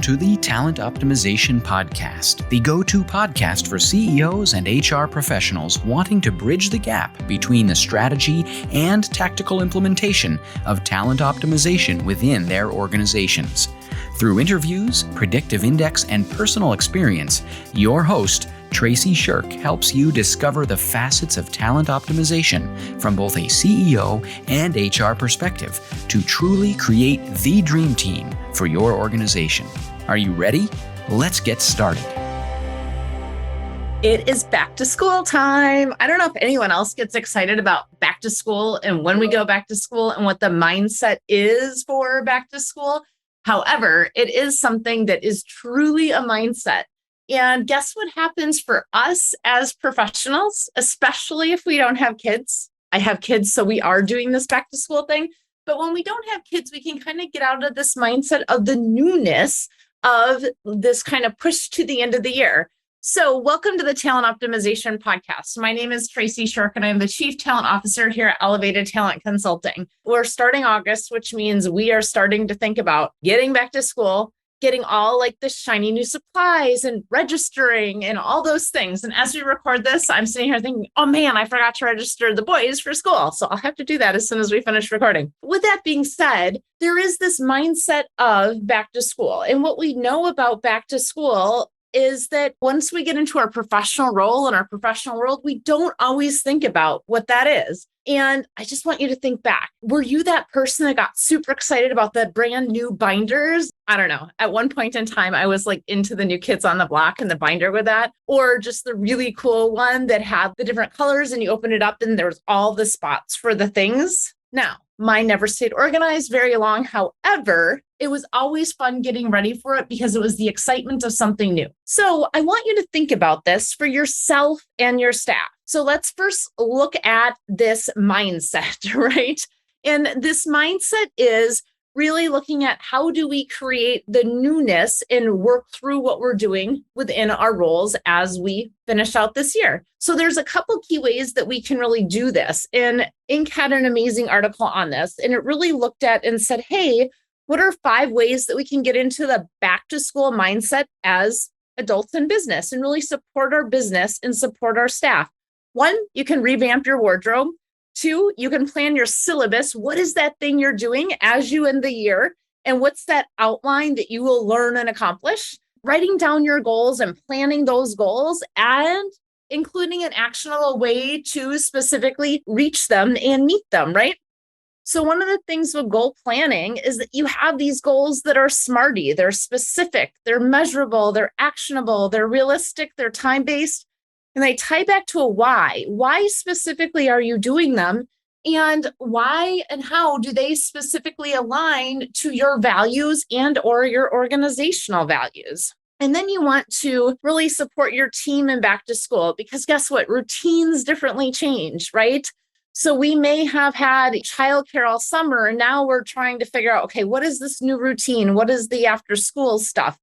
to the Talent Optimization Podcast, the go-to podcast for CEOs and HR professionals wanting to bridge the gap between the strategy and tactical implementation of talent optimization within their organizations. Through interviews, predictive index, and personal experience, your host, Tracy Shirk, helps you discover the facets of talent optimization from both a CEO and HR perspective to truly create the dream team for your organization. Are you ready? Let's get started. It is back to school time. I don't know if anyone else gets excited about back to school and when we go back to school and what the mindset is for back to school. However, it is something that is truly a mindset. And guess what happens for us as professionals, especially if we don't have kids? I have kids, so we are doing this back to school thing. But when we don't have kids, we can kind of get out of this mindset of the newness of this kind of push to the end of the year. So welcome to the Talent Optimization Podcast. My name is Tracy Shirk, and I'm the Chief Talent Officer here at Elevated Talent Consulting. We're starting August, which means we are starting to think about getting back to school, getting all like the shiny new supplies and registering and all those things. And as we record this, I'm sitting here thinking, oh man, I forgot to register the boys for school. So I'll have to do that as soon as we finish recording. With that being said, there is this mindset of back to school. And what we know about back to school is that once we get into our professional role in our professional world, we don't always think about what that is. And I just want you to think back. Were you that person that got super excited about the brand new binders? I don't know. At one point in time, I was like into the new Kids on the Block and the binder with that, or just the really cool one that had the different colors and you open it up and there's all the spots for the things. Now, mine never stayed organized very long. However, it was always fun getting ready for it because it was the excitement of something new. So I want you to think about this for yourself and your staff. So let's first look at this mindset, right? And this mindset is really looking at how do we create the newness and work through what we're doing within our roles as we finish out this year. So there's a couple key ways that we can really do this. And Inc. had an amazing article on this, and it really looked at and said, hey, what are 5 ways that we can get into the back to school mindset as adults in business and really support our business and support our staff? 1, you can revamp your wardrobe. 2, you can plan your syllabus. What is that thing you're doing as you end the year? And what's that outline that you will learn and accomplish? Writing down your goals and planning those goals and including an actionable way to specifically reach them and meet them, right? So one of the things with goal planning is that you have these goals that are smarty, they're specific, they're measurable, they're actionable, they're realistic, they're time-based. And they tie back to a why. Why specifically are you doing them? And why and how do they specifically align to your values and or your organizational values? And then you want to really support your team in back to school because guess what? Routines differently change, right? So we may have had childcare all summer and now we're trying to figure out, okay, what is this new routine? What is the after school stuff?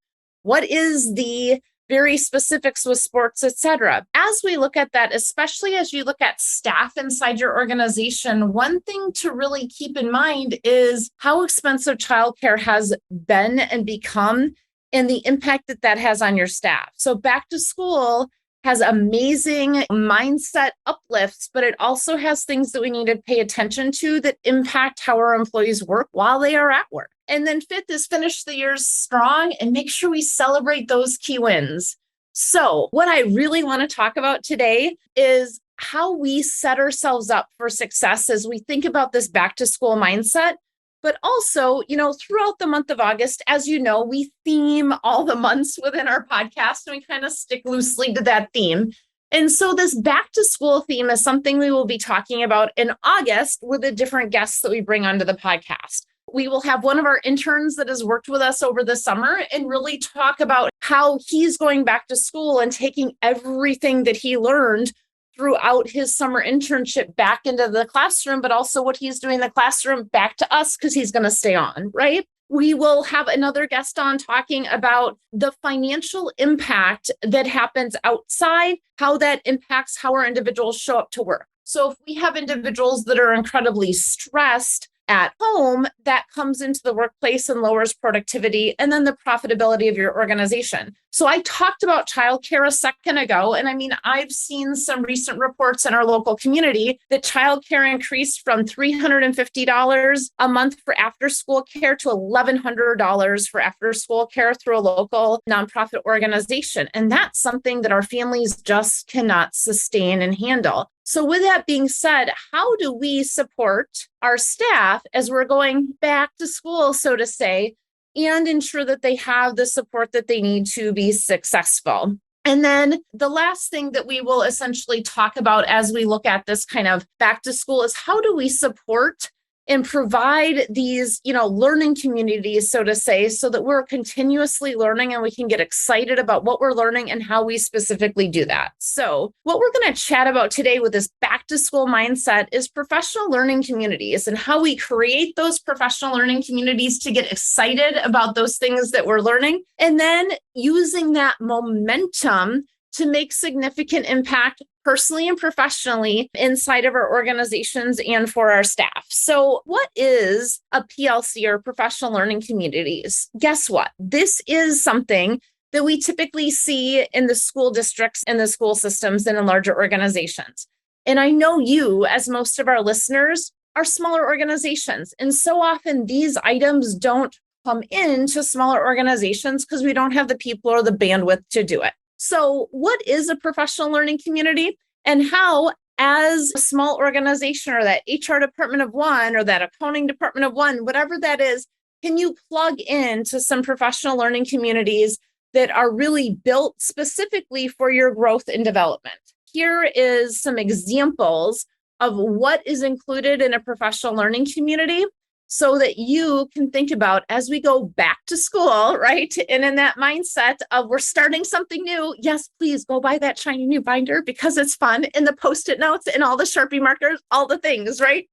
What is the very specifics with sports, et cetera. As we look at that, especially as you look at staff inside your organization, one thing to really keep in mind is how expensive childcare has been and become and the impact that that has on your staff. So back to school has amazing mindset uplifts, but it also has things that we need to pay attention to that impact how our employees work while they are at work. And then 5th is finish the year strong and make sure we celebrate those key wins. So what I really want to talk about today is how we set ourselves up for success as we think about this back to school mindset. But also, throughout the month of August, as you know, we theme all the months within our podcast and we kind of stick loosely to that theme. And so this back to school theme is something we will be talking about in August with the different guests that we bring onto the podcast. We will have one of our interns that has worked with us over the summer and really talk about how he's going back to school and taking everything that he learned throughout his summer internship back into the classroom, but also what he's doing in the classroom back to us because he's going to stay on, right? We will have another guest on talking about the financial impact that happens outside, how that impacts how our individuals show up to work. So if we have individuals that are incredibly stressed at home, that comes into the workplace and lowers productivity, and then the profitability of your organization. So I talked about childcare a second ago, and I mean, I've seen some recent reports in our local community that childcare increased from $350 a month for after-school care to $1,100 for after-school care through a local nonprofit organization. And that's something that our families just cannot sustain and handle. So with that being said, how do we support our staff as we're going back to school, so to say, and ensure that they have the support that they need to be successful? And then the last thing that we will essentially talk about as we look at this kind of back to school is how do we support and provide these, learning communities, so to say, so that we're continuously learning and we can get excited about what we're learning and how we specifically do that. So what we're going to chat about today with this back to school mindset is professional learning communities and how we create those professional learning communities to get excited about those things that we're learning, and then using that momentum to make significant impact personally and professionally inside of our organizations and for our staff. So what is a PLC, or professional learning communities? Guess what? This is something that we typically see in the school districts and the school systems and in larger organizations. And I know you, as most of our listeners, are smaller organizations. And so often these items don't come into smaller organizations because we don't have the people or the bandwidth to do it. So what is a professional learning community, and how, as a small organization or that HR department of one or that accounting department of one, whatever that is, can you plug into some professional learning communities that are really built specifically for your growth and development? Here is some examples of what is included in a professional learning community, so that you can think about as we go back to school, right? And in that mindset of we're starting something new, yes, please go buy that shiny new binder because it's fun, and the Post-it notes and all the Sharpie markers, all the things, right?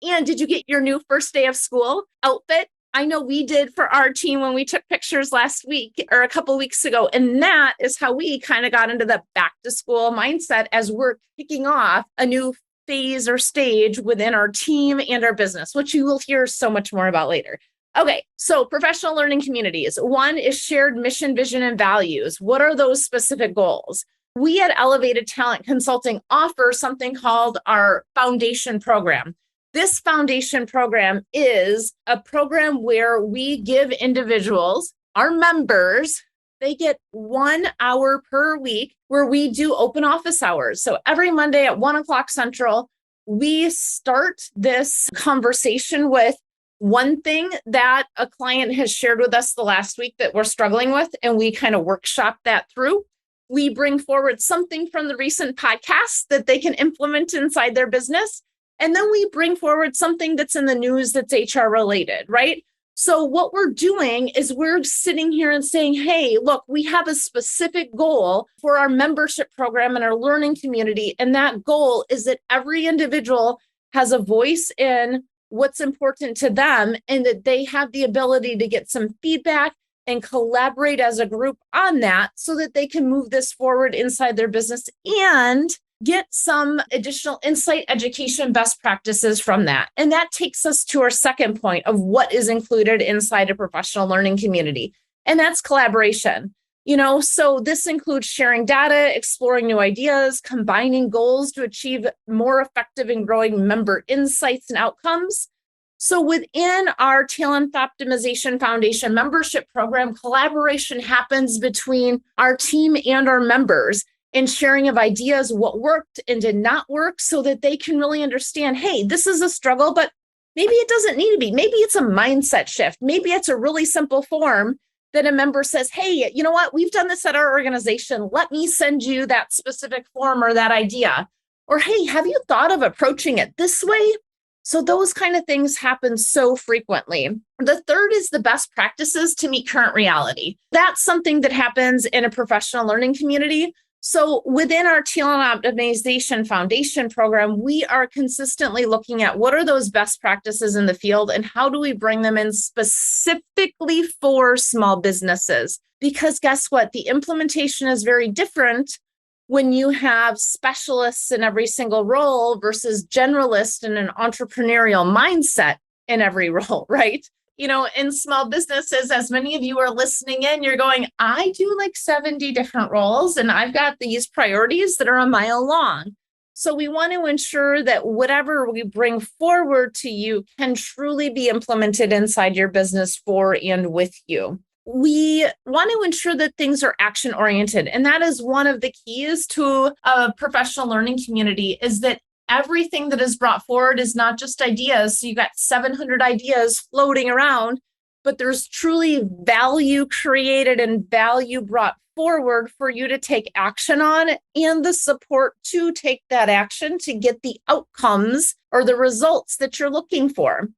And did you get your new first day of school outfit? I know we did for our team when we took pictures last week or a couple of weeks ago. And that is how we kind of got into the back to school mindset as we're kicking off a new phase or stage within our team and our business, which you will hear so much more about later. Okay, so professional learning communities. One is shared mission, vision, and values. What are those specific goals? We at Elevated Talent Consulting offer something called our foundation program. This foundation program is a program where we give individuals, our members, they get 1 hour per week where we do open office hours. So every Monday at 1:00 Central, we start this conversation with one thing that a client has shared with us the last week that we're struggling with, and we kind of workshop that through. We bring forward something from the recent podcast that they can implement inside their business. And then we bring forward something that's in the news that's HR related, right? So what we're doing is we're sitting here and saying, hey, look, we have a specific goal for our membership program and our learning community. And that goal is that every individual has a voice in what's important to them, and that they have the ability to get some feedback and collaborate as a group on that so that they can move this forward inside their business and get some additional insight, education, best practices from that. And that takes us to our second point of what is included inside a professional learning community. And that's collaboration. So this includes sharing data, exploring new ideas, combining goals to achieve more effective and growing member insights and outcomes. So within our Talent Optimization Foundation membership program, collaboration happens between our team and our members, and sharing of ideas, what worked and did not work, so that they can really understand, hey, this is a struggle, but maybe it doesn't need to be. Maybe it's a mindset shift. Maybe it's a really simple form that a member says, hey, you know what? We've done this at our organization. Let me send you that specific form or that idea. Or, hey, have you thought of approaching it this way? So those kind of things happen so frequently. The third is the best practices to meet current reality. That's something that happens in a professional learning community. So within our Talent Optimization Foundation program, we are consistently looking at what are those best practices in the field and how do we bring them in specifically for small businesses? Because guess what? The implementation is very different when you have specialists in every single role versus generalists in an entrepreneurial mindset. in every role, right? In small businesses, as many of you are listening in, you're going, I do like 70 different roles and I've got these priorities that are a mile long. So we want to ensure that whatever we bring forward to you can truly be implemented inside your business for and with you. We want to ensure that things are action oriented. And that is one of the keys to a professional learning community, is that everything that is brought forward is not just ideas. So you got 700 ideas floating around, but there's truly value created and value brought forward for you to take action on, and the support to take that action to get the outcomes or the results that you're looking for.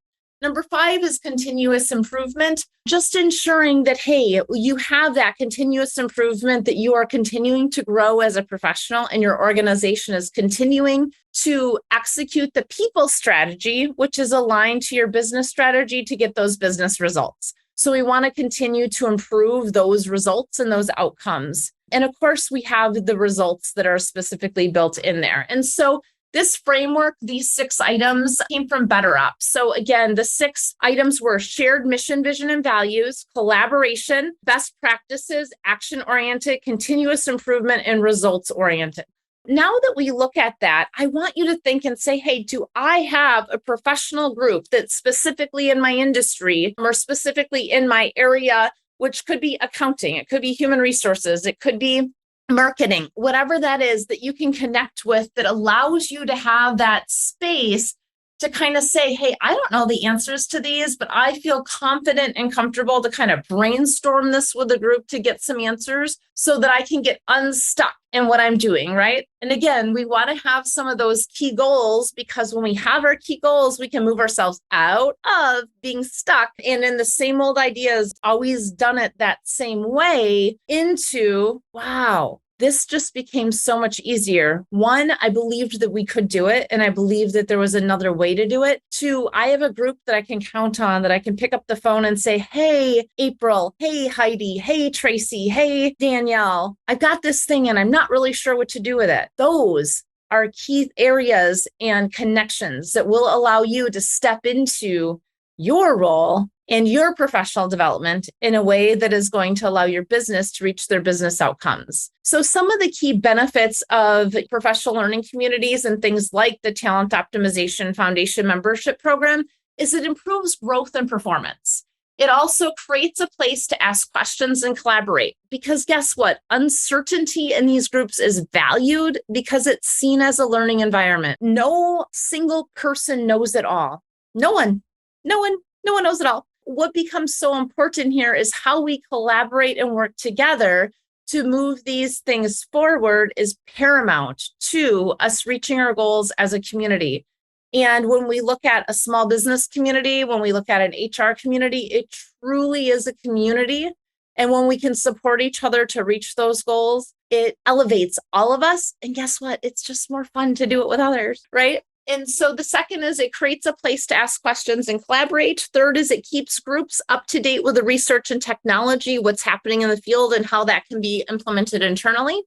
Number 5 is continuous improvement, just ensuring that, hey, you have that continuous improvement, that you are continuing to grow as a professional and your organization is continuing to execute the people strategy, which is aligned to your business strategy to get those business results. So we want to continue to improve those results and those outcomes. And of course, we have the results that are specifically built in there. And so this framework, these 6 items came from BetterUp. So again, the 6 items were shared mission, vision, and values, collaboration, best practices, action-oriented, continuous improvement, and results-oriented. Now that we look at that, I want you to think and say, hey, do I have a professional group that's specifically in my industry or specifically in my area, which could be accounting, it could be human resources, it could be marketing, whatever that is that you can connect with, that allows you to have that space to kind of say, hey, I don't know the answers to these, but I feel confident and comfortable to kind of brainstorm this with a group to get some answers so that I can get unstuck in what I'm doing, right? And again, we want to have some of those key goals, because when we have our key goals, we can move ourselves out of being stuck and in the same old ideas, always done it that same way, into, wow, this just became so much easier. 1, I believed that we could do it, and I believed that there was another way to do it. 2, I have a group that I can count on, that I can pick up the phone and say, hey, April, hey, Heidi, hey, Tracy, hey, Danielle, I've got this thing and I'm not really sure what to do with it. Those are key areas and connections that will allow you to step into your role and your professional development in a way that is going to allow your business to reach their business outcomes. So some of the key benefits of professional learning communities and things like the Talent Optimization Foundation membership program is it improves growth and performance. It also creates a place to ask questions and collaborate, because guess what? Uncertainty in these groups is valued because it's seen as a learning environment. No single person knows it all. No one knows it all. What becomes so important here is how we collaborate and work together to move these things forward is paramount to us reaching our goals as a community. And when we look at a small business community, when we look at an HR community, it truly is a community. And when we can support each other to reach those goals, it elevates all of us. And guess what? It's just more fun to do it with others, right? And so the second is it creates a place to ask questions and collaborate. Third is it keeps groups up to date with the research and technology, what's happening in the field and how that can be implemented internally.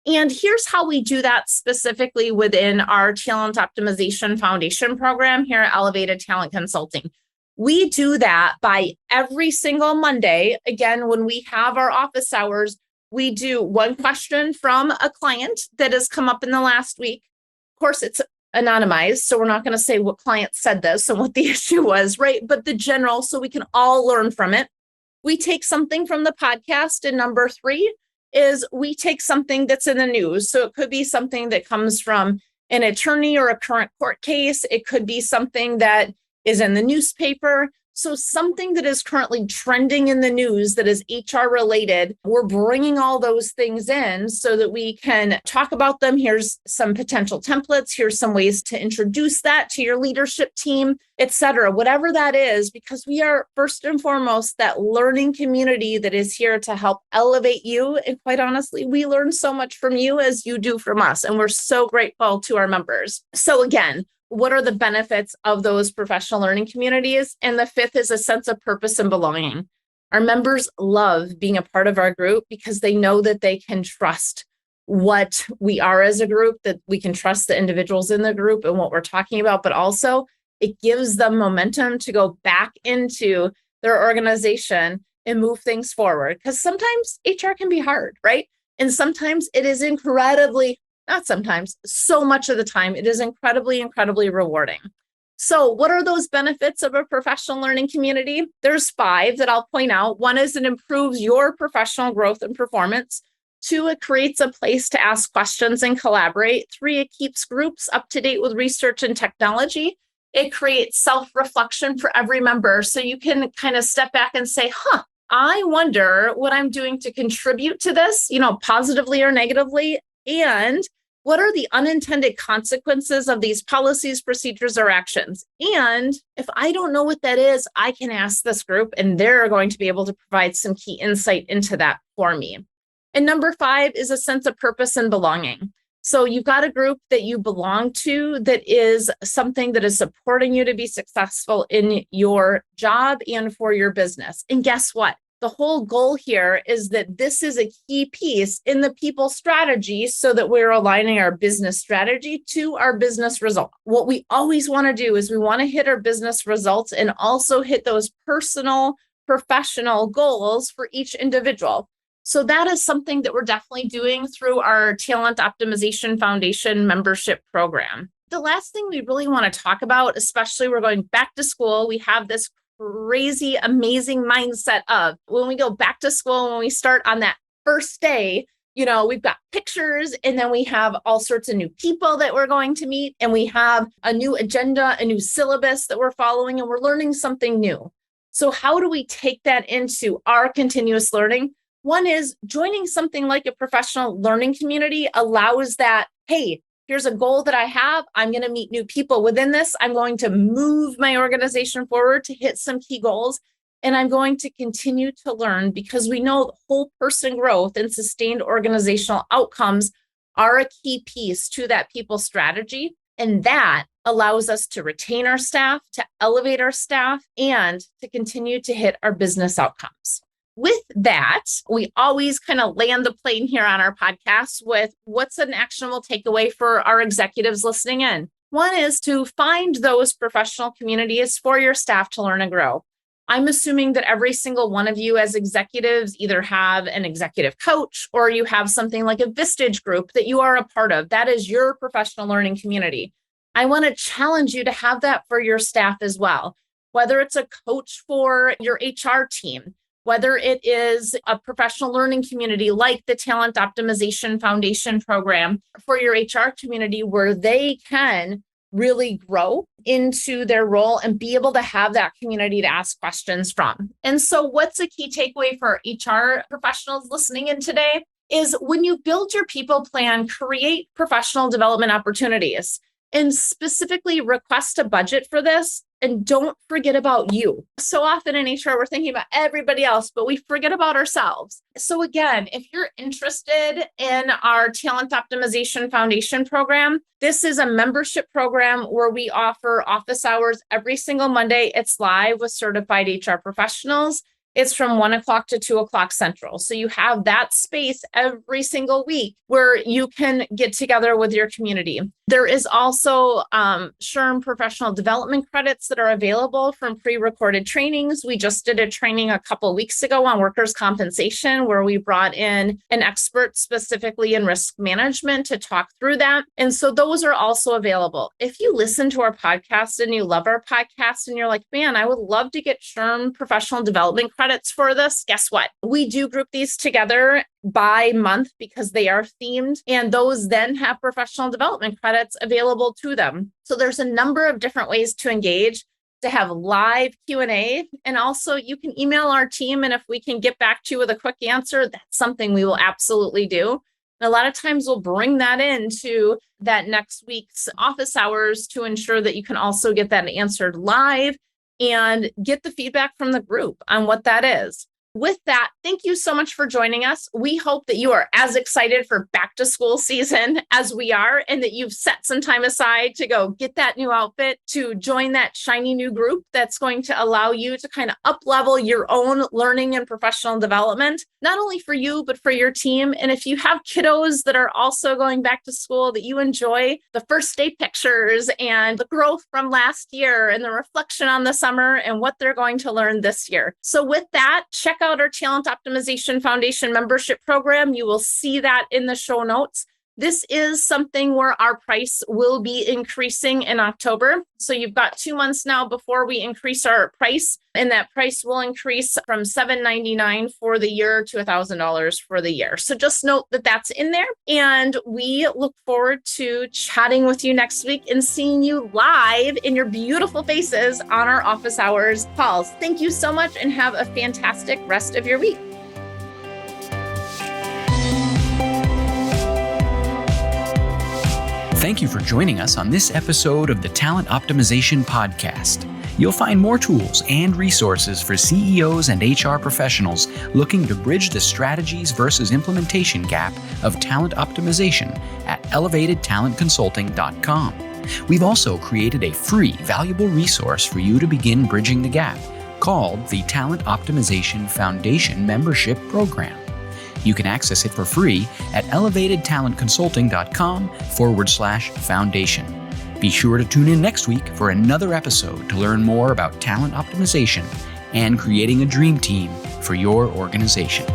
And here's how we do that specifically within our Talent Optimization Foundation program here at Elevated Talent Consulting. We do that by every single Monday. Again, when we have our office hours, we do one question from a client that has come up in the last week. Of course, it's anonymized, so we're not going to say what client said this and what the issue was, right? But the general, so we can all learn from it. We take something from the podcast, and number 3 is we take something that's in the news. So it could be something that comes from an attorney or a current court case. It could be something that is in the newspaper. So something that is currently trending in the news that is HR related, we're bringing all those things in so that we can talk about them. Here's some potential templates. Here's some ways to introduce that to your leadership team, et cetera, whatever that is, because we are first and foremost that learning community that is here to help elevate you. And quite honestly, we learn so much from you as you do from us. And we're so grateful to our members. So again, what are the benefits of those professional learning communities? And the 5th is a sense of purpose and belonging. Our members love being a part of our group because they know that they can trust what we are as a group, that we can trust the individuals in the group and what we're talking about, but also It gives them momentum to go back into their organization and move things forward. Because sometimes HR can be hard, right? And sometimes it is not sometimes, so much of the time, it is incredibly, incredibly rewarding. So what are those benefits of a professional learning community? There's 5 that I'll point out. 1 is it improves your professional growth and performance. 2, it creates a place to ask questions and collaborate. 3, it keeps groups up to date with research and technology. It creates self-reflection for every member. So you can kind of step back and say, I wonder what I'm doing to contribute to this, positively or negatively. And what are the unintended consequences of these policies, procedures, or actions? And if I don't know what that is, I can ask this group, and they're going to be able to provide some key insight into that for me. And number 5 is a sense of purpose and belonging. So you've got a group that you belong to that is something that is supporting you to be successful in your job and for your business. And guess what? The whole goal here is that this is a key piece in the people strategy so that we're aligning our business strategy to our business result. What we always want to do is we want to hit our business results and also hit those personal, professional goals for each individual. So that is something that we're definitely doing through our Talent Optimization Foundation membership program. The last thing we really want to talk about, especially we're going back to school, we have this crazy, amazing mindset of when we go back to school, when we start on that first day, we've got pictures and then we have all sorts of new people that we're going to meet and we have a new agenda, a new syllabus that we're following and we're learning something new. So how do we take that into our continuous learning? One is joining something like a professional learning community allows that, hey, here's a goal that I have. I'm going to meet new people within this. I'm going to move my organization forward to hit some key goals. And I'm going to continue to learn because we know whole person growth and sustained organizational outcomes are a key piece to that people strategy. And that allows us to retain our staff, to elevate our staff, and to continue to hit our business outcomes. With that, we always kind of land the plane here on our podcast with what's an actionable takeaway for our executives listening in. One is to find those professional communities for your staff to learn and grow. I'm assuming that every single one of you as executives either have an executive coach or you have something like a Vistage group that you are a part of. That is your professional learning community. I want to challenge you to have that for your staff as well, whether it's a coach for your HR team, whether it is a professional learning community like the Talent Optimization Foundation program for your HR community, where they can really grow into their role and be able to have that community to ask questions from. And so what's a key takeaway for HR professionals listening in today is when you build your people plan, create professional development opportunities and specifically request a budget for this. And don't forget about you. So often in HR, we're thinking about everybody else, but we forget about ourselves. So again, if you're interested in our Talent Optimization Foundation program, this is a membership program where we offer office hours every single Monday. It's live with certified HR professionals. It's from 1 o'clock to 2 o'clock Central. So you have that space every single week where you can get together with your community. There is also SHRM professional development credits that are available from pre-recorded trainings. We just did a training a couple of weeks ago on workers' compensation where we brought in an expert specifically in risk management to talk through that. And so those are also available. If you listen to our podcast and you love our podcast and you're like, man, I would love to get SHRM professional development credits for this, guess what? We do group these together by month because they are themed, and those then have professional development credits available to them. So there's a number of different ways to engage, to have live Q&A, and also you can email our team, and if we can get back to you with a quick answer, that's something we will absolutely do. And a lot of times we'll bring that into that next week's office hours to ensure that you can also get that answered live and get the feedback from the group on what that is. With that, thank you so much for joining us. We hope that you are as excited for back to school season as we are, and that you've set some time aside to go get that new outfit, to join that shiny new group that's going to allow you to kind of up level your own learning and professional development, not only for you, but for your team. And if you have kiddos that are also going back to school, that you enjoy the first day pictures and the growth from last year and the reflection on the summer and what they're going to learn this year. So with that, check out our Talent Optimization Foundation membership program. You will see that in the show notes. This is something where our price will be increasing in October. So you've got 2 months now before we increase our price, and that price will increase from $799 for the year to $1,000 for the year. So just note that that's in there. And we look forward to chatting with you next week and seeing you live in your beautiful faces on our office hours calls. Thank you so much and have a fantastic rest of your week. Thank you for joining us on this episode of the Talent Optimization Podcast. You'll find more tools and resources for CEOs and HR professionals looking to bridge the strategies versus implementation gap of talent optimization at elevatedtalentconsulting.com. We've also created a free, valuable resource for you to begin bridging the gap called the Talent Optimization Foundation Membership Program. You can access it for free at elevatedtalentconsulting.com/foundation. Be sure to tune in next week for another episode to learn more about talent optimization and creating a dream team for your organization.